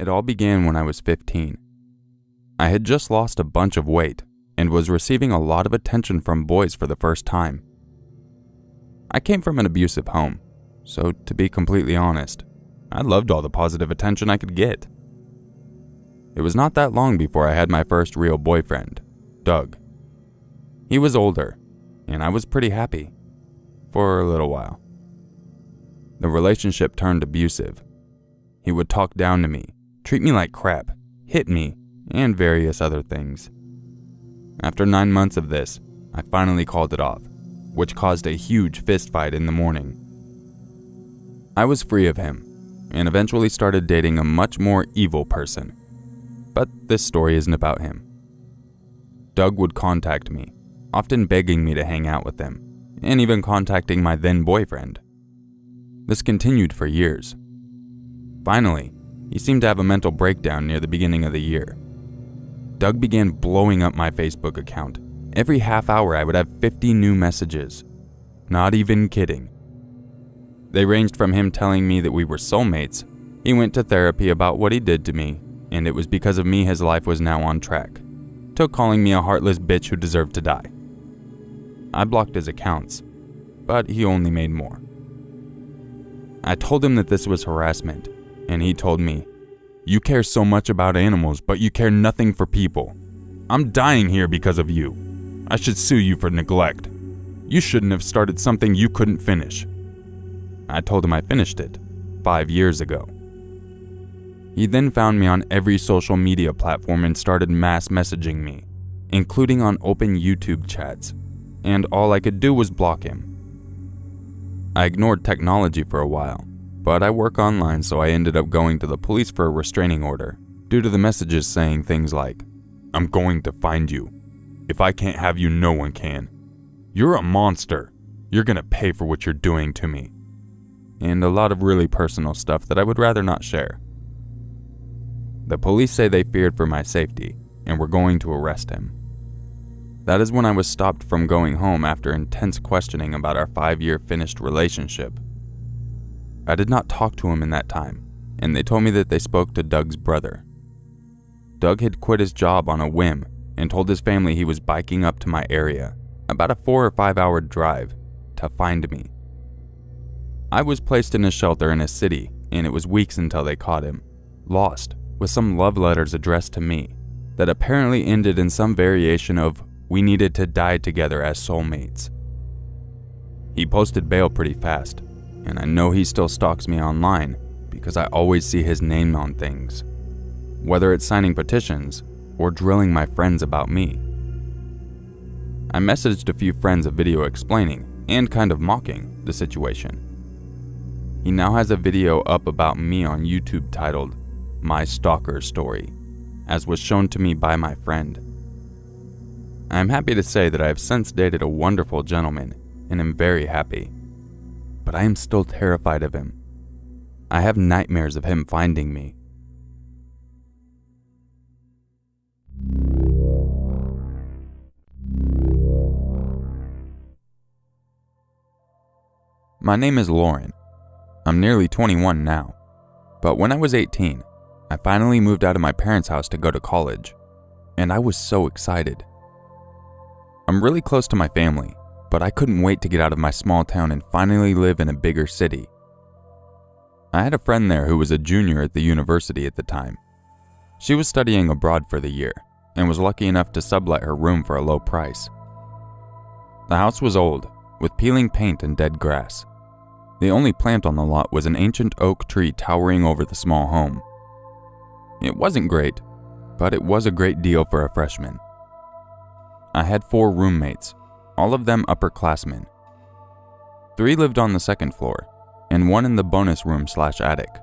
It all began when I was 15. I had just lost a bunch of weight and was receiving a lot of attention from boys for the first time. I came from an abusive home, so to be completely honest, I loved all the positive attention I could get. It was not that long before I had my first real boyfriend, Doug. He was older, and I was pretty happy, for a little while. The relationship turned abusive. He would talk down to me, treat me like crap, hit me, and various other things. After 9 months of this, I finally called it off, which caused a huge fist fight in the morning. I was free of him, and eventually started dating a much more evil person. But this story isn't about him. Doug would contact me, often begging me to hang out with him, and even contacting my then boyfriend. This continued for years. Finally, he seemed to have a mental breakdown near the beginning of the year. Doug began blowing up my Facebook account. Every half hour I would have 50 new messages. Not even kidding. They ranged from him telling me that we were soulmates, he went to therapy about what he did to me, and it was because of me his life was now on track, to calling me a heartless bitch who deserved to die. I blocked his accounts, but he only made more. I told him that this was harassment, and he told me, "You care so much about animals, but you care nothing for people. I'm dying here because of you. I should sue you for neglect. You shouldn't have started something you couldn't finish." I told him I finished it 5 years ago. He then found me on every social media platform and started mass messaging me, including on open YouTube chats, and all I could do was block him. I ignored technology for a while, but I work online, so I ended up going to the police for a restraining order, due to the messages saying things like, "I'm going to find you. If I can't have you, no one can. You're a monster. You're gonna pay for what you're doing to me." And a lot of really personal stuff that I would rather not share. The police say they feared for my safety and were going to arrest him. That is when I was stopped from going home after intense questioning about our 5-year finished relationship. I did not talk to him in that time, and they told me that they spoke to Doug's brother. Doug had quit his job on a whim and told his family he was biking up to my area, about a 4 or 5 hour drive, to find me. I was placed in a shelter in a city, and it was weeks until they caught him, lost, with some love letters addressed to me that apparently ended in some variation of "we needed to die together as soulmates." He posted bail pretty fast, and I know he still stalks me online because I always see his name on things, whether it's signing petitions or drilling my friends about me. I messaged a few friends a video explaining, and kind of mocking, the situation. He now has a video up about me on YouTube titled, "My Stalker Story," as was shown to me by my friend. I am happy to say that I have since dated a wonderful gentleman, and am very happy. But I am still terrified of him. I have nightmares of him finding me. My name is Lauren. I'm nearly 21 now, but when I was 18, I finally moved out of my parents' house to go to college, and I was so excited. I'm really close to my family, but I couldn't wait to get out of my small town and finally live in a bigger city. I had a friend there who was a junior at the university at the time. She was studying abroad for the year, and was lucky enough to sublet her room for a low price. The house was old, with peeling paint and dead grass. The only plant on the lot was an ancient oak tree towering over the small home. It wasn't great, but it was a great deal for a freshman. I had 4 roommates, all of them upperclassmen. 3 lived on the second floor, and 1 in the bonus room/attic.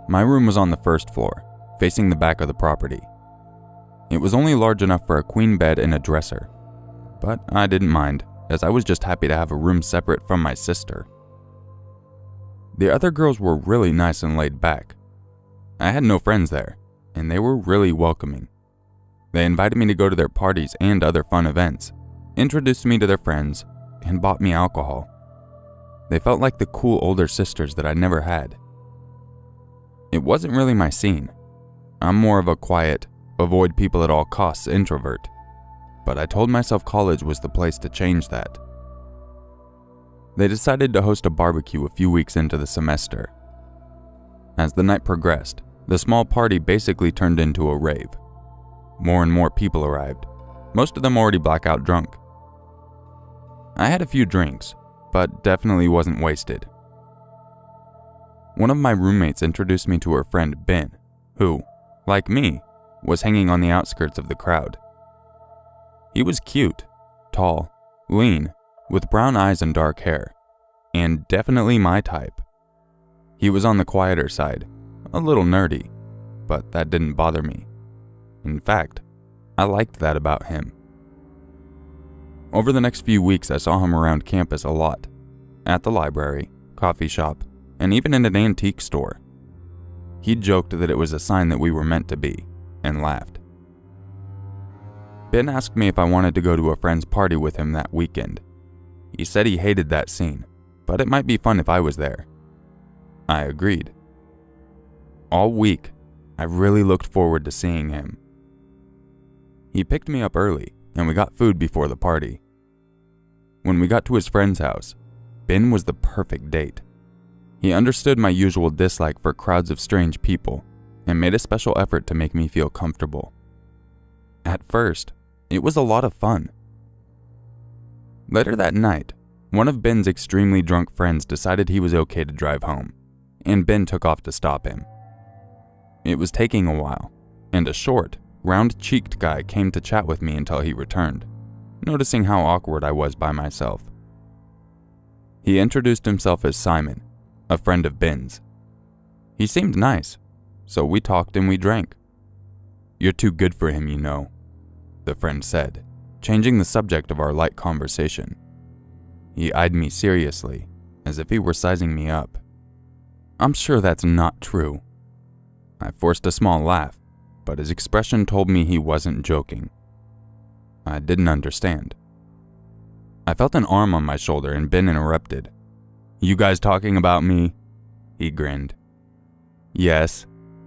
My room was on the first floor, facing the back of the property. It was only large enough for a queen bed and a dresser, but I didn't mind, as I was just happy to have a room separate from my sister. The other girls were really nice and laid back. I had no friends there, and they were really welcoming. They invited me to go to their parties and other fun events, introduced me to their friends, and bought me alcohol. They felt like the cool older sisters that I never had. It It wasn't really my scene. I'm more of a quiet, avoid people at all costs introvert, but I told myself college was the place to change that. They decided to host a barbecue a few weeks into the semester. As the night progressed, the small party basically turned into a rave. More and more people arrived, most of them already blackout drunk. I had a few drinks, but definitely wasn't wasted. One of my roommates introduced me to her friend Ben, who, like me, was hanging on the outskirts of the crowd. He was cute, tall, lean, with brown eyes and dark hair, and definitely my type. He was on the quieter side, a little nerdy, but that didn't bother me. In fact, I liked that about him. Over the next few weeks, I saw him around campus a lot, at the library, coffee shop, and even in an antique store. He joked that it was a sign that we were meant to be, and laughed. Ben asked me if I wanted to go to a friend's party with him that weekend. He said he hated that scene, but it might be fun if I was there. I agreed. All week, I really looked forward to seeing him. He picked me up early, and we got food before the party. When we got to his friend's house, Ben was the perfect date. He understood my usual dislike for crowds of strange people, and made a special effort to make me feel comfortable. At first, it was a lot of fun. Later that night, one of Ben's extremely drunk friends decided he was okay to drive home, and Ben took off to stop him. It was taking a while, and a short, round-cheeked guy came to chat with me until he returned, noticing how awkward I was by myself. He introduced himself as Simon, a friend of Ben's. He seemed nice, so we talked and we drank. "You're too good for him, you know," the friend said, changing the subject of our light conversation. He eyed me seriously, as if he were sizing me up. "I'm sure that's not true." I forced a small laugh, but his expression told me he wasn't joking. I didn't understand. I felt an arm on my shoulder and Ben interrupted. "You guys talking about me?" He grinned. "Yes,"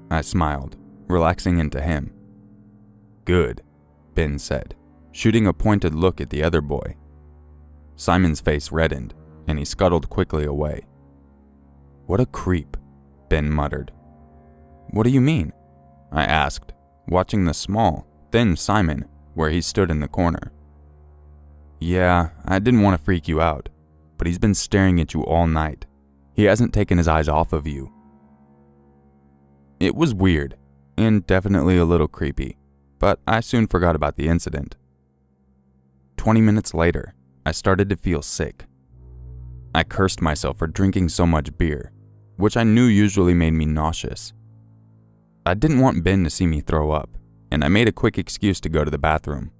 I smiled, relaxing into him. "Good," Ben said, shooting a pointed look at the other boy. Simon's face reddened, and he scuttled quickly away. "What a creep," Ben muttered. "What do you mean?" I asked, watching the small, thin Simon where he stood in the corner. "Yeah, I didn't want to freak you out, but he's been staring at you all night. He hasn't taken his eyes off of you." It was weird, and definitely a little creepy, but I soon forgot about the incident. 20 minutes later, I started to feel sick. I cursed myself for drinking so much beer, which I knew usually made me nauseous. I didn't want Ben to see me throw up, and I made a quick excuse to go to the bathroom.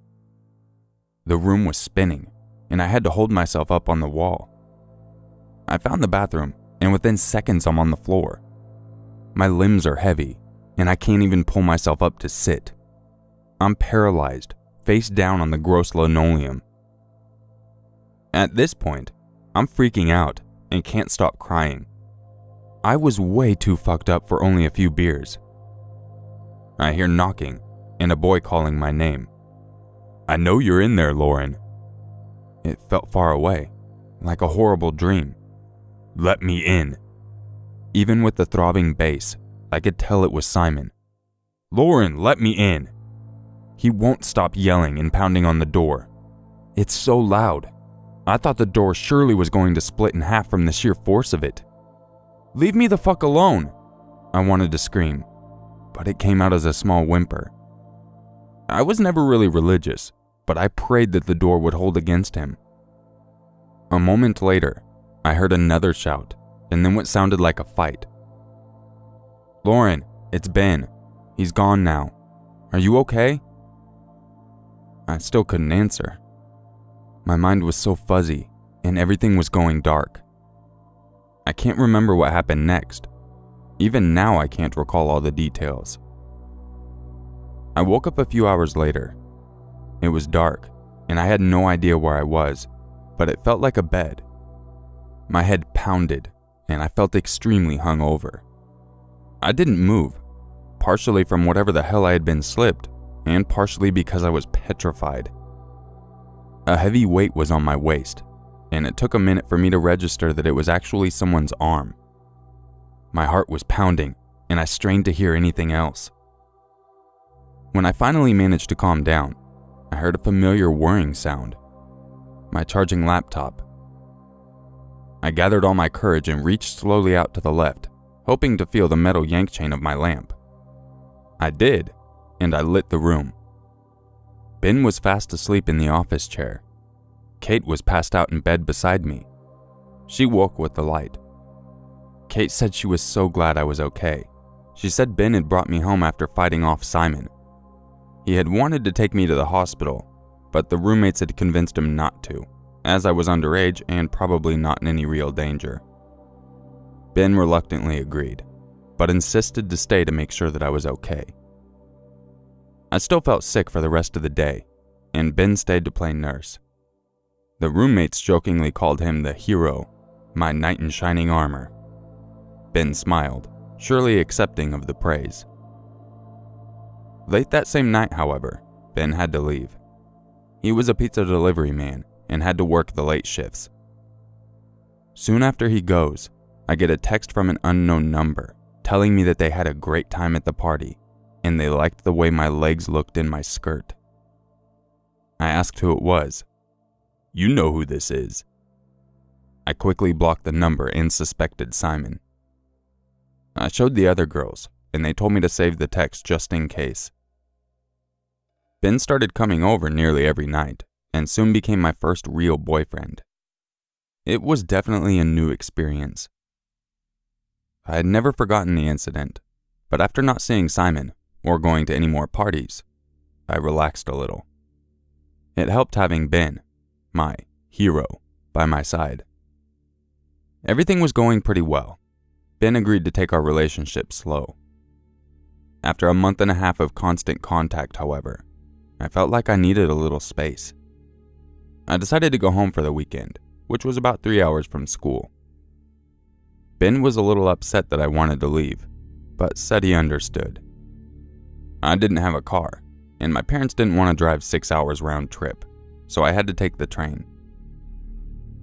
The room was spinning, and I had to hold myself up on the wall. I found the bathroom, and within seconds I'm on the floor. My limbs are heavy, and I can't even pull myself up to sit. I'm paralyzed, face down on the gross linoleum. At this point, I'm freaking out and can't stop crying. I was way too fucked up for only a few beers. I hear knocking and a boy calling my name. "I know you're in there, Lauren." It felt far away, like a horrible dream. "Let me in." Even with the throbbing bass, I could tell it was Simon. "Lauren, let me in." He won't stop yelling and pounding on the door. It's so loud. I thought the door surely was going to split in half from the sheer force of it. "Leave me the fuck alone!" I wanted to scream, but it came out as a small whimper. I was never really religious, but I prayed that the door would hold against him. A moment later, I heard another shout, and then what sounded like a fight. "Lauren, it's Ben. He's gone now. Are you okay?" I still couldn't answer. My mind was so fuzzy, and everything was going dark. I can't remember what happened next. Even now I can't recall all the details. I woke up a few hours later. It was dark, and I had no idea where I was, but it felt like a bed. My head pounded, and I felt extremely hungover. I didn't move, partially from whatever the hell I had been slipped, and partially because I was petrified. A heavy weight was on my waist, and it took a minute for me to register that it was actually someone's arm. My heart was pounding, and I strained to hear anything else. When I finally managed to calm down, I heard a familiar whirring sound. My charging laptop. I gathered all my courage and reached slowly out to the left, hoping to feel the metal yank chain of my lamp. I did, and I lit the room. Ben was fast asleep in the office chair. Kate was passed out in bed beside me. She woke with the light. Kate said she was so glad I was okay. She said Ben had brought me home after fighting off Simon. He had wanted to take me to the hospital, but the roommates had convinced him not to, as I was underage and probably not in any real danger. Ben reluctantly agreed, but insisted to stay to make sure that I was okay. I still felt sick for the rest of the day, and Ben stayed to play nurse. The roommates jokingly called him the hero, my knight in shining armor. Ben smiled, surely accepting of the praise. Late that same night, however, Ben had to leave. He was a pizza delivery man and had to work the late shifts. Soon after he goes, I get a text from an unknown number telling me that they had a great time at the party and they liked the way my legs looked in my skirt. I asked who it was. "You know who this is." I quickly blocked the number and suspected Simon. I showed the other girls, and they told me to save the text just in case. Ben started coming over nearly every night, and soon became my first real boyfriend. It was definitely a new experience. I had never forgotten the incident, but after not seeing Simon, or going to any more parties, I relaxed a little. It helped having Ben, my hero, by my side. Everything was going pretty well. Ben agreed to take our relationship slow. After a month and a half of constant contact, however, I felt like I needed a little space. I decided to go home for the weekend, which was about 3 hours from school. Ben was a little upset that I wanted to leave, but said he understood. I didn't have a car, and my parents didn't want to drive 6 hours round trip, so I had to take the train.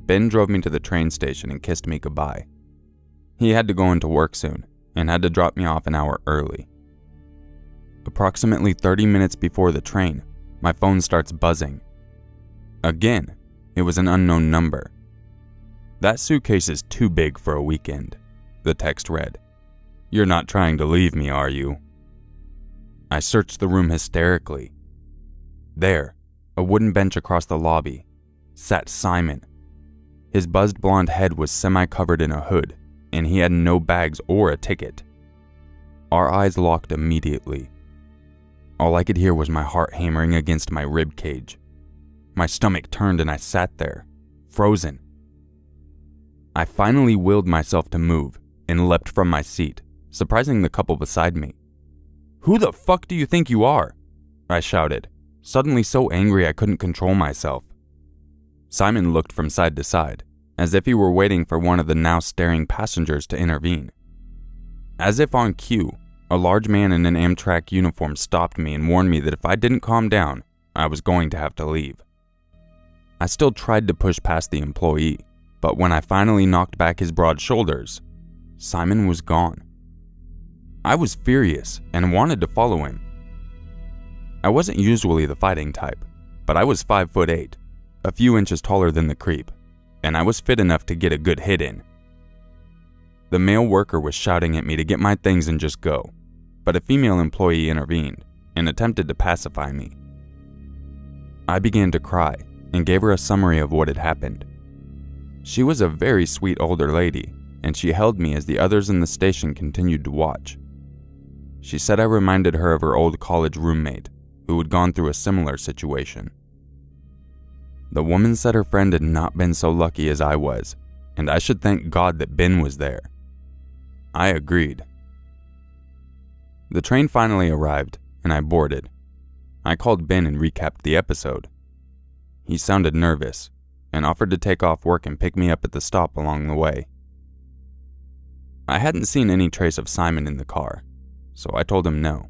Ben drove me to the train station and kissed me goodbye. He had to go into work soon, and had to drop me off an hour early. Approximately 30 minutes before the train, my phone starts buzzing. Again, it was an unknown number. "That suitcase is too big for a weekend," the text read. "You're not trying to leave me, are you?" I searched the room hysterically. There, a wooden bench across the lobby, sat Simon. His buzzed blonde head was semi-covered in a hood, and he had no bags or a ticket. Our eyes locked immediately. All I could hear was my heart hammering against my rib cage. My stomach turned and I sat there, frozen. I finally willed myself to move and leapt from my seat, surprising the couple beside me. "Who the fuck do you think you are?" I shouted, suddenly so angry I couldn't control myself. Simon looked from side to side, as if he were waiting for one of the now staring passengers to intervene. As if on cue, a large man in an Amtrak uniform stopped me and warned me that if I didn't calm down, I was going to have to leave. I still tried to push past the employee, but when I finally knocked back his broad shoulders, Simon was gone. I was furious and wanted to follow him. I wasn't usually the fighting type, but I was 5'8", a few inches taller than the creep, and I was fit enough to get a good hit in. The male worker was shouting at me to get my things and just go, but a female employee intervened and attempted to pacify me. I began to cry and gave her a summary of what had happened. She was a very sweet older lady, and she held me as the others in the station continued to watch. She said I reminded her of her old college roommate, who had gone through a similar situation. The woman said her friend had not been so lucky as I was, and I should thank God that Ben was there. I agreed. The train finally arrived, and I boarded. I called Ben and recapped the episode. He sounded nervous, and offered to take off work and pick me up at the stop along the way. I hadn't seen any trace of Simon in the car, so I told him no.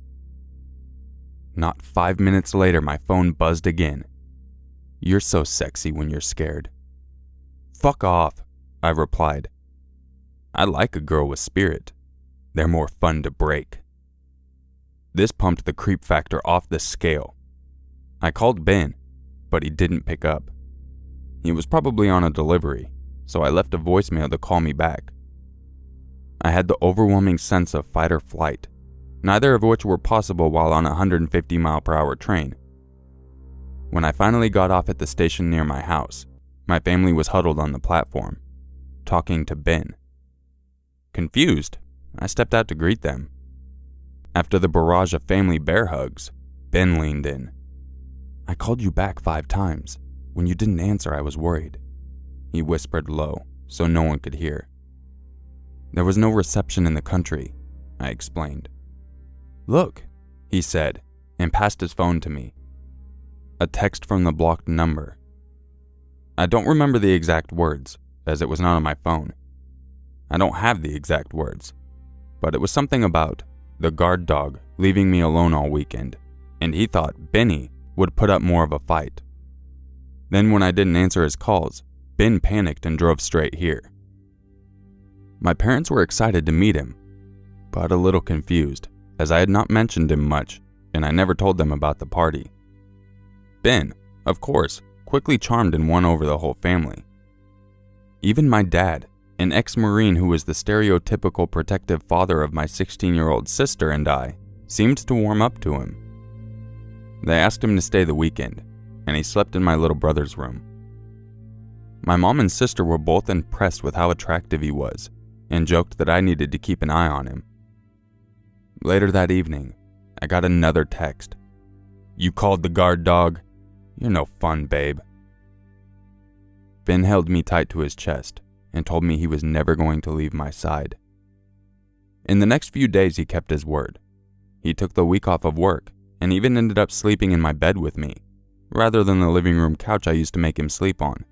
Not 5 minutes later, my phone buzzed again. "You're so sexy when you're scared." "Fuck off," I replied. "I like a girl with spirit. They're more fun to break." This pumped the creep factor off the scale. I called Ben, but he didn't pick up. He was probably on a delivery, so I left a voicemail to call me back. I had the overwhelming sense of fight or flight, neither of which were possible while on a 150-mile-per-hour train. When I finally got off at the station near my house, my family was huddled on the platform, talking to Ben. Confused, I stepped out to greet them. After the barrage of family bear hugs, Ben leaned in. "I called you back 5 times. When you didn't answer, I was worried," he whispered low so no one could hear. "There was no reception in the country," I explained. "Look," he said, and passed his phone to me. A text from the blocked number. I don't remember the exact words, as it was not on my phone. I don't have the exact words, but it was something about the guard dog leaving me alone all weekend, and he thought Benny would put up more of a fight. Then when I didn't answer his calls, Ben panicked and drove straight here. My parents were excited to meet him, but a little confused, as I had not mentioned him much, and I never told them about the party. Ben, of course, quickly charmed and won over the whole family. Even my dad, an ex-Marine who was the stereotypical protective father of my 16-year-old sister and I, seemed to warm up to him. They asked him to stay the weekend, and he slept in my little brother's room. My mom and sister were both impressed with how attractive he was, and joked that I needed to keep an eye on him. Later that evening, I got another text. "You called the guard dog? You're no fun, babe." Ben held me tight to his chest and told me he was never going to leave my side. In the next few days, he kept his word. He took the week off of work and even ended up sleeping in my bed with me, rather than the living room couch I used to make him sleep on.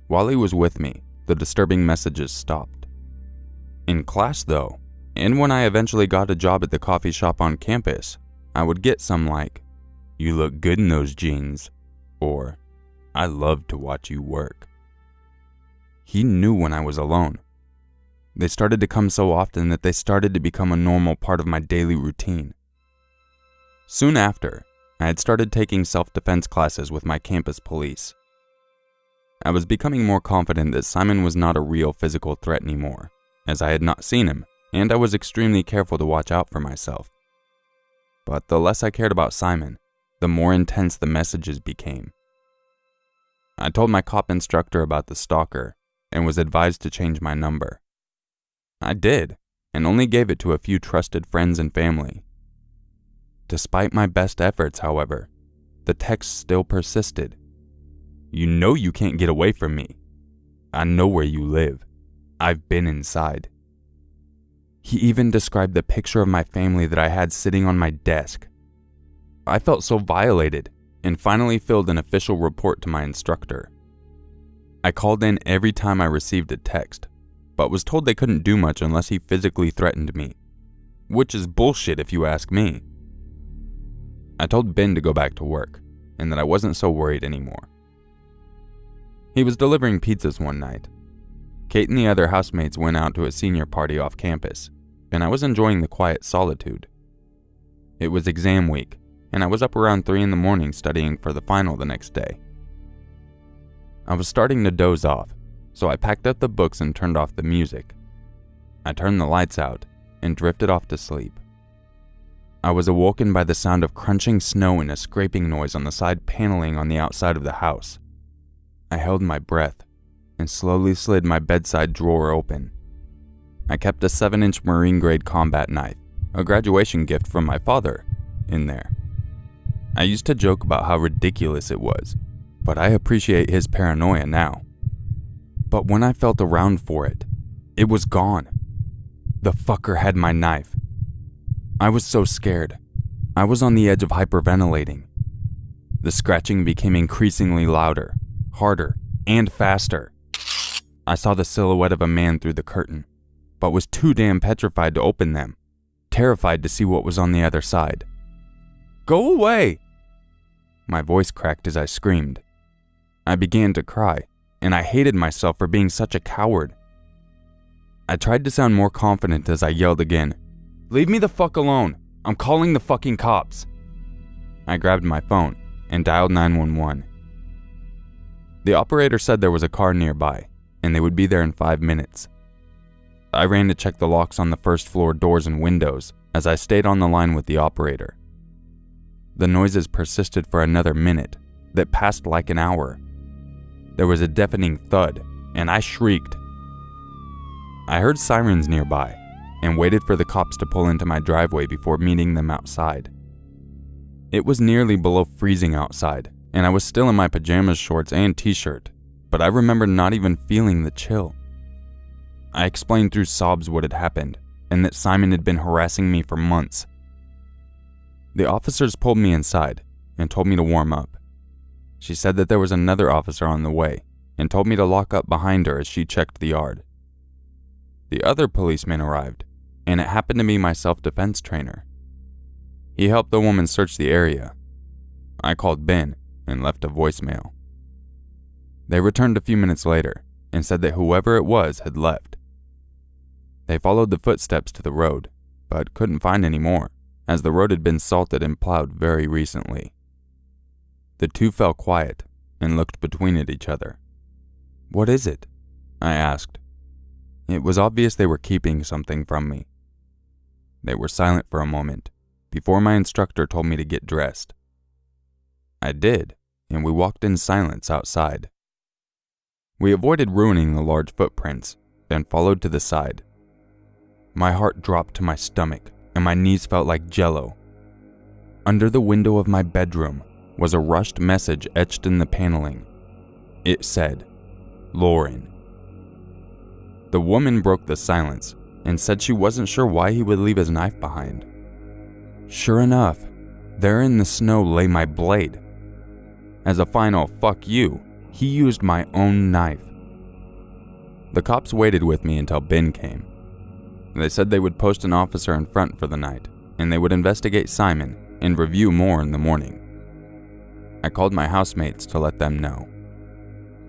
While he was with me, the disturbing messages stopped. In class, though, and when I eventually got a job at the coffee shop on campus, I would get some like, "You look good in those jeans," or "I love to watch you work." He knew when I was alone. They started to come so often that they started to become a normal part of my daily routine. Soon after, I had started taking self-defense classes with my campus police. I was becoming more confident that Simon was not a real physical threat anymore, as I had not seen him, and I was extremely careful to watch out for myself. But the less I cared about Simon, the more intense the messages became. I told my cop instructor about the stalker and was advised to change my number. I did, and only gave it to a few trusted friends and family. Despite my best efforts, however, the text still persisted. "You know you can't get away from me. I know where you live. I've been inside." He even described the picture of my family that I had sitting on my desk. I felt so violated and finally filled an official report to my instructor. I called in every time I received a text, but was told they couldn't do much unless he physically threatened me, which is bullshit if you ask me. I told Ben to go back to work and that I wasn't so worried anymore. He was delivering pizzas one night. Kate and the other housemates went out to a senior party off campus, and I was enjoying the quiet solitude. It was exam week, and I was up around 3 a.m. studying for the final the next day. I was starting to doze off, so I packed up the books and turned off the music. I turned the lights out and drifted off to sleep. I was awoken by the sound of crunching snow and a scraping noise on the side paneling on the outside of the house. I held my breath and slowly slid my bedside drawer open. I kept a 7-inch Marine-grade combat knife, a graduation gift from my father, in there. I used to joke about how ridiculous it was, but I appreciate his paranoia now. But when I felt around for it, it was gone. The fucker had my knife. I was so scared. I was on the edge of hyperventilating. The scratching became increasingly louder, harder, and faster. I saw the silhouette of a man through the curtain, but was too damn petrified to open them, terrified to see what was on the other side. "Go away!" My voice cracked as I screamed. I began to cry, and I hated myself for being such a coward. I tried to sound more confident as I yelled again, "Leave me the fuck alone! I'm calling the fucking cops!" I grabbed my phone and dialed 911. The operator said there was a car nearby, and they would be there in 5 minutes. I ran to check the locks on the first floor doors and windows as I stayed on the line with the operator. The noises persisted for another minute that passed like an hour. There was a deafening thud, and I shrieked. I heard sirens nearby and waited for the cops to pull into my driveway before meeting them outside. It was nearly below freezing outside, and I was still in my pajamas, shorts, and t-shirt, but I remember not even feeling the chill. I explained through sobs what had happened, and that Simon had been harassing me for months. The officers pulled me inside and told me to warm up. She said that there was another officer on the way and told me to lock up behind her as she checked the yard. The other policeman arrived, and it happened to be my self-defense trainer. He helped the woman search the area. I called Ben and left a voicemail. They returned a few minutes later and said that whoever it was had left. They followed the footsteps to the road, but couldn't find any more, as the road had been salted and plowed very recently. The two fell quiet and looked between at each other. "What is it?" I asked. It was obvious they were keeping something from me. They were silent for a moment, before my instructor told me to get dressed. I did, and we walked in silence outside. We avoided ruining the large footprints, and followed to the side. My heart dropped to my stomach, and my knees felt like jello. Under the window of my bedroom was a rushed message etched in the paneling. It said, "Lauren." The woman broke the silence and said she wasn't sure why he would leave his knife behind. Sure enough, there in the snow lay my blade. As a final "fuck you," he used my own knife. The cops waited with me until Ben came. They said they would post an officer in front for the night, and they would investigate Simon and review more in the morning. I called my housemates to let them know.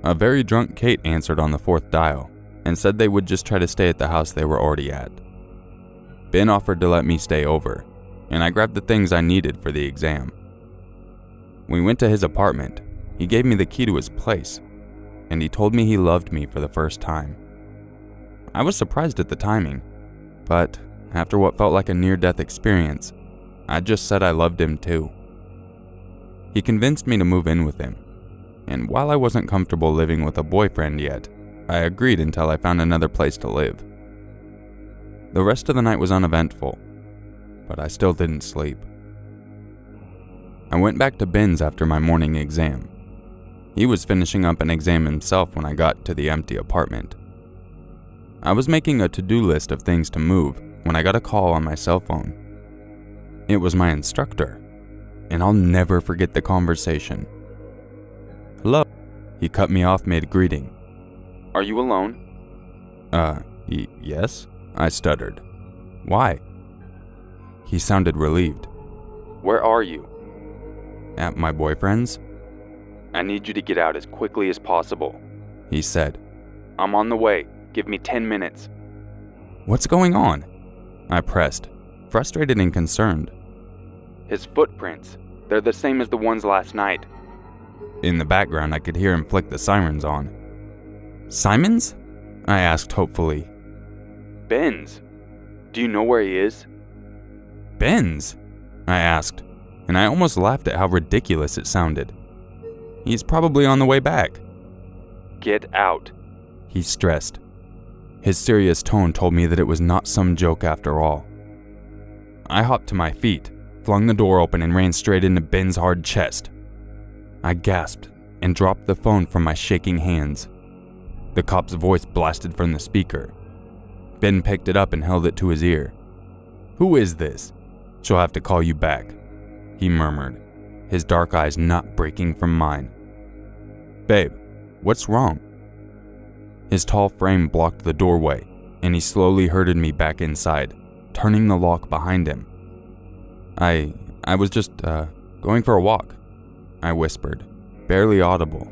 A very drunk Kate answered on the 4th dial and said they would just try to stay at the house they were already at. Ben offered to let me stay over, and I grabbed the things I needed for the exam. We went to his apartment. He gave me the key to his place, and he told me he loved me for the first time. I was surprised at the timing, but after what felt like a near-death experience, I just said I loved him too. He convinced me to move in with him, and while I wasn't comfortable living with a boyfriend yet, I agreed until I found another place to live. The rest of the night was uneventful, but I still didn't sleep. I went back to Ben's after my morning exam. He was finishing up an exam himself when I got to the empty apartment. I was making a to-do list of things to move when I got a call on my cell phone. It was my instructor, and I'll never forget the conversation. "Hello." He cut me off mid-greeting. "Are you alone?" Yes," I stuttered. "Why?" He sounded relieved. "Where are you?" "At my boyfriend's." "I need you to get out as quickly as possible," he said. "I'm on the way. Give me 10 minutes. "What's going on?" I pressed, frustrated and concerned. "His footprints. They're the same as the ones last night." In the background, I could hear him flick the sirens on. "Simon's?" I asked hopefully. "Ben's. Do you know where he is?" "Ben's?" I asked, and I almost laughed at how ridiculous it sounded. "He's probably on the way back." "Get out," he stressed. His serious tone told me that it was not some joke after all. I hopped to my feet, flung the door open, and ran straight into Ben's hard chest. I gasped and dropped the phone from my shaking hands. The cop's voice blasted from the speaker. Ben picked it up and held it to his ear. "Who is this? She'll have to call you back," he murmured, his dark eyes not breaking from mine. "Babe, what's wrong?" His tall frame blocked the doorway, and he slowly herded me back inside, turning the lock behind him. I was just, going for a walk," I whispered, barely audible.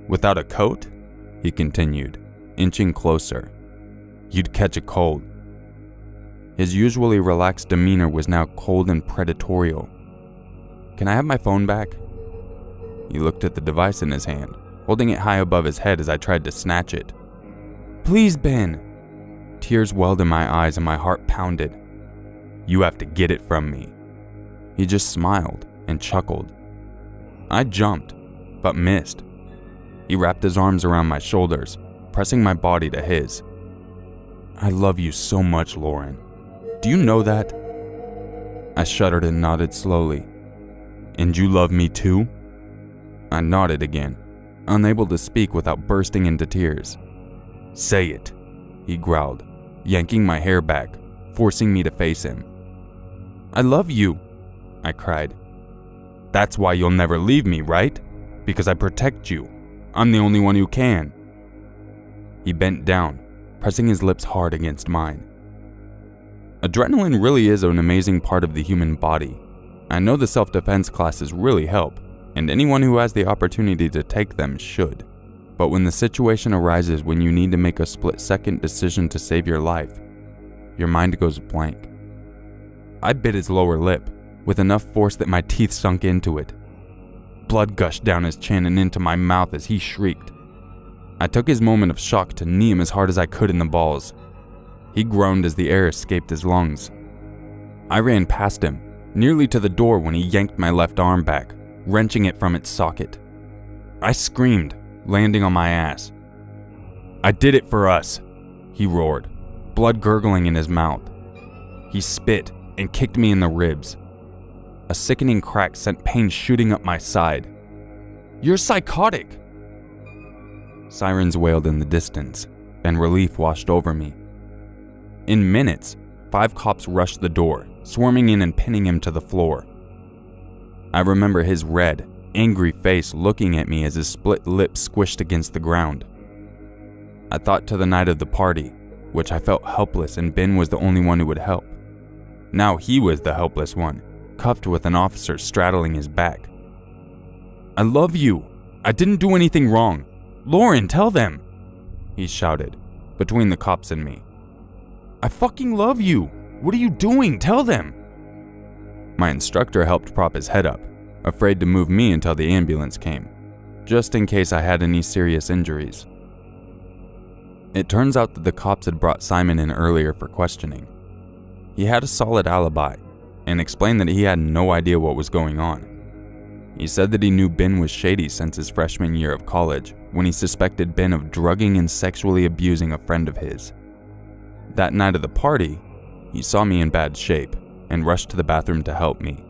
"Without a coat?" he continued, inching closer. "You'd catch a cold." His usually relaxed demeanor was now cold and predatorial. "Can I have my phone back?" He looked at the device in his hand, holding it high above his head as I tried to snatch it. "Please, Ben!" Tears welled in my eyes and my heart pounded. "You have to get it from me." He just smiled and chuckled. I jumped, but missed. He wrapped his arms around my shoulders, pressing my body to his. "I love you so much, Lauren. Do you know that?" I shuddered and nodded slowly. "And you love me too?" I nodded again, unable to speak without bursting into tears. "Say it," he growled, yanking my hair back, forcing me to face him. "I love you," I cried. "That's why you'll never leave me, right? Because I protect you. I'm the only one who can." He bent down, pressing his lips hard against mine. Adrenaline really is an amazing part of the human body. I know the self-defense classes really help, and anyone who has the opportunity to take them should. But when the situation arises when you need to make a split-second decision to save your life, your mind goes blank. I bit his lower lip, with enough force that my teeth sunk into it. Blood gushed down his chin and into my mouth as he shrieked. I took his moment of shock to knee him as hard as I could in the balls. He groaned as the air escaped his lungs. I ran past him, nearly to the door when he yanked my left arm back, wrenching it from its socket. I screamed, landing on my ass. "I did it for us," he roared, blood gurgling in his mouth. He spit and kicked me in the ribs. A sickening crack sent pain shooting up my side. "You're psychotic!" Sirens wailed in the distance, and relief washed over me. In minutes, 5 cops rushed the door, swarming in and pinning him to the floor. I remember his red, angry face looking at me as his split lips squished against the ground. I thought to the night of the party, which I felt helpless and Ben was the only one who would help. Now he was the helpless one, cuffed with an officer straddling his back. "I love you. I didn't do anything wrong. Lauren, tell them!" he shouted, between the cops and me. "I fucking love you. What are you doing? Tell them!" My instructor helped prop his head up, afraid to move me until the ambulance came, just in case I had any serious injuries. It turns out that the cops had brought Simon in earlier for questioning. He had a solid alibi, and explained that he had no idea what was going on. He said that he knew Ben was shady since his freshman year of college, when he suspected Ben of drugging and sexually abusing a friend of his. That night of the party, he saw me in bad shape and rushed to the bathroom to help me.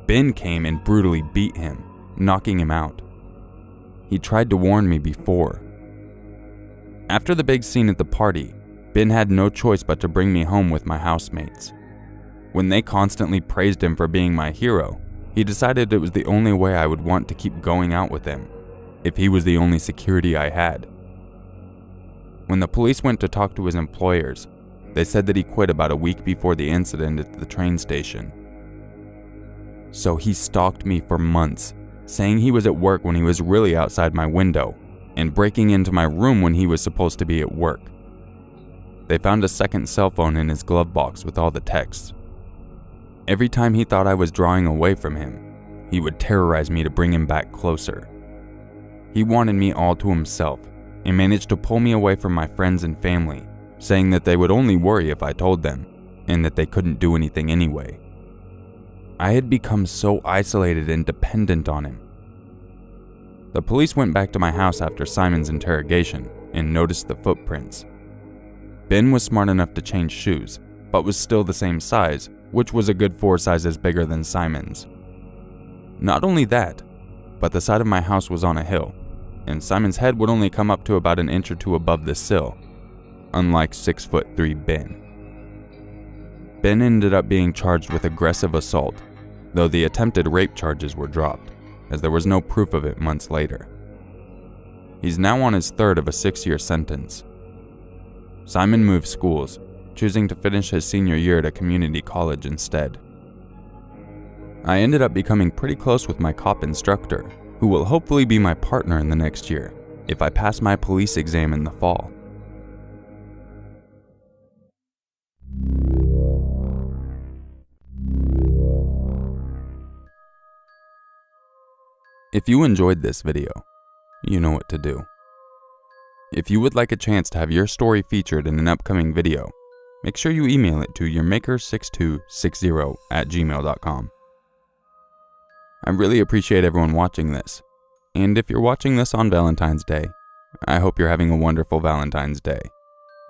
Ben came and brutally beat him, knocking him out. He tried to warn me before. After the big scene at the party, Ben had no choice but to bring me home with my housemates. When they constantly praised him for being my hero, he decided it was the only way I would want to keep going out with him, if he was the only security I had. When the police went to talk to his employers, they said that he quit about a week before the incident at the train station. So he stalked me for months, saying he was at work when he was really outside my window, and breaking into my room when he was supposed to be at work. They found a second cell phone in his glove box with all the texts. Every time he thought I was drawing away from him, he would terrorize me to bring him back closer. He wanted me all to himself, and managed to pull me away from my friends and family, saying that they would only worry if I told them, and that they couldn't do anything anyway. I had become so isolated and dependent on him. The police went back to my house after Simon's interrogation and noticed the footprints. Ben was smart enough to change shoes, but was still the same size, which was a good 4 sizes bigger than Simon's. Not only that, but the side of my house was on a hill, and Simon's head would only come up to about an inch or 2 above the sill, unlike 6'3" Ben. Ben ended up being charged with aggressive assault, though the attempted rape charges were dropped, as there was no proof of it months later. He's now on his 3rd of a 6-year sentence. Simon moved schools, choosing to finish his senior year at a community college instead. I ended up becoming pretty close with my cop instructor, who will hopefully be my partner in the next year, if I pass my police exam in the fall. If you enjoyed this video, you know what to do. If you would like a chance to have your story featured in an upcoming video, make sure you email it to yourmaker6260@gmail.com. I really appreciate everyone watching this, and if you're watching this on Valentine's Day, I hope you're having a wonderful Valentine's Day.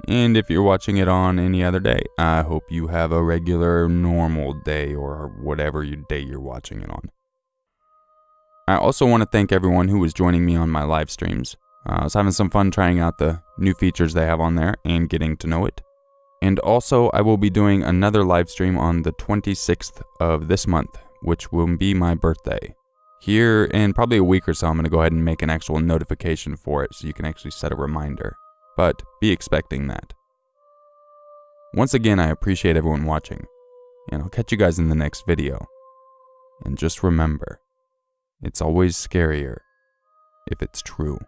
And if you're watching it on any other day, I hope you have a regular, normal day or whatever day you're watching it on. I also want to thank everyone who was joining me on my live streams. I was having some fun trying out the new features they have on there and getting to know it. And also, I will be doing another live stream on the 26th of this month, which will be my birthday. Here in probably a week or so, I'm going to go ahead and make an actual notification for it so you can actually set a reminder. But be expecting that. Once again, I appreciate everyone watching, and I'll catch you guys in the next video. And just remember, it's always scarier if it's true.